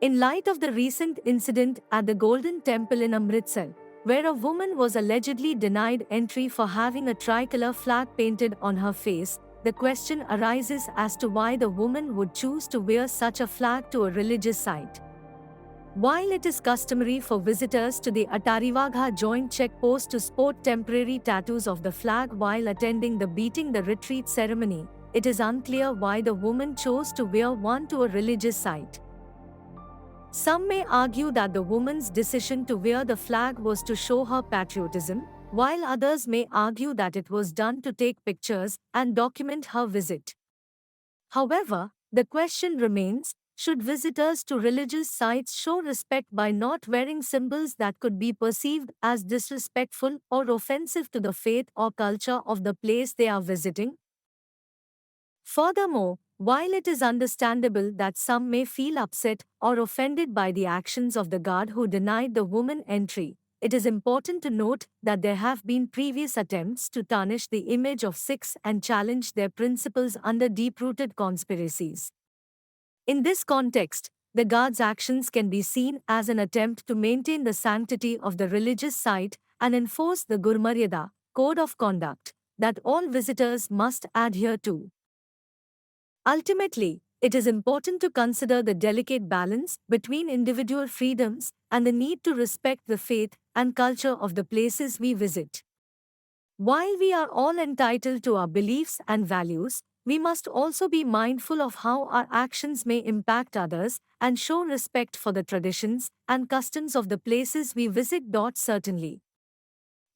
In light of the recent incident at the Golden Temple in Amritsar, where a woman was allegedly denied entry for having a tricolor flag painted on her face, the question arises as to why the woman would choose to wear such a flag to a religious site. While it is customary for visitors to the Attarivagha joint checkpost to sport temporary tattoos of the flag while attending the beating the retreat ceremony, it is unclear why the woman chose to wear one to a religious site. Some may argue that the woman's decision to wear the flag was to show her patriotism, while others may argue that it was done to take pictures and document her visit. However, the question remains, should visitors to religious sites show respect by not wearing symbols that could be perceived as disrespectful or offensive to the faith or culture of the place they are visiting? Furthermore, while it is understandable that some may feel upset or offended by the actions of the guard who denied the woman entry, it is important to note that there have been previous attempts to tarnish the image of Sikhs and challenge their principles under deep-rooted conspiracies. In this context, the guard's actions can be seen as an attempt to maintain the sanctity of the religious site and enforce the Gurmaryada code of conduct that all visitors must adhere to. Ultimately, it is important to consider the delicate balance between individual freedoms and the need to respect the faith and culture of the places we visit. While we are all entitled to our beliefs and values, we must also be mindful of how our actions may impact others and show respect for the traditions and customs of the places we visit. Certainly,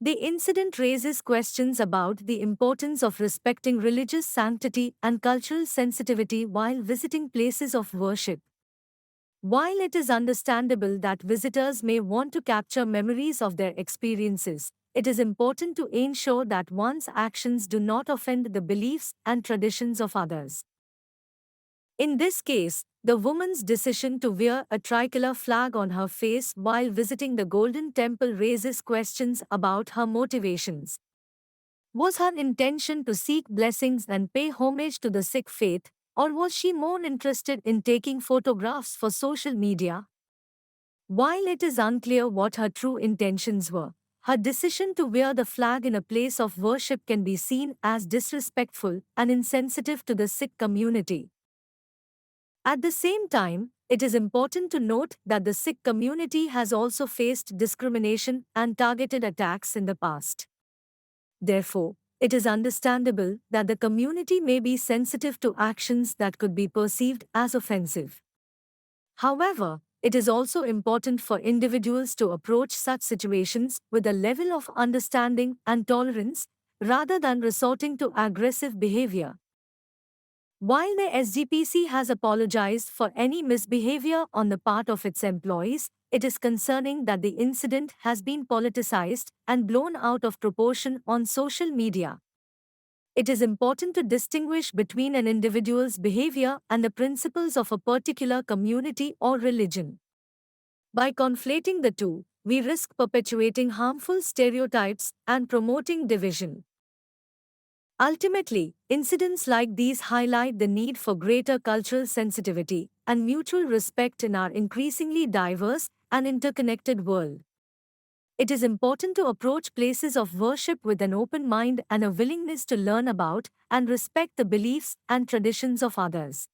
the incident raises questions about the importance of respecting religious sanctity and cultural sensitivity while visiting places of worship. While it is understandable that visitors may want to capture memories of their experiences, it is important to ensure that one's actions do not offend the beliefs and traditions of others. In this case, the woman's decision to wear a tricolor flag on her face while visiting the Golden Temple raises questions about her motivations. Was her intention to seek blessings and pay homage to the Sikh faith, or was she more interested in taking photographs for social media? While it is unclear what her true intentions were, her decision to wear the flag in a place of worship can be seen as disrespectful and insensitive to the Sikh community. At the same time, it is important to note that the Sikh community has also faced discrimination and targeted attacks in the past. Therefore, it is understandable that the community may be sensitive to actions that could be perceived as offensive. However, it is also important for individuals to approach such situations with a level of understanding and tolerance rather than resorting to aggressive behavior. While the SGPC has apologized for any misbehavior on the part of its employees, it is concerning that the incident has been politicized and blown out of proportion on social media. It is important to distinguish between an individual's behavior and the principles of a particular community or religion. By conflating the two, we risk perpetuating harmful stereotypes and promoting division. Ultimately, incidents like these highlight the need for greater cultural sensitivity and mutual respect in our increasingly diverse and interconnected world. It is important to approach places of worship with an open mind and a willingness to learn about and respect the beliefs and traditions of others.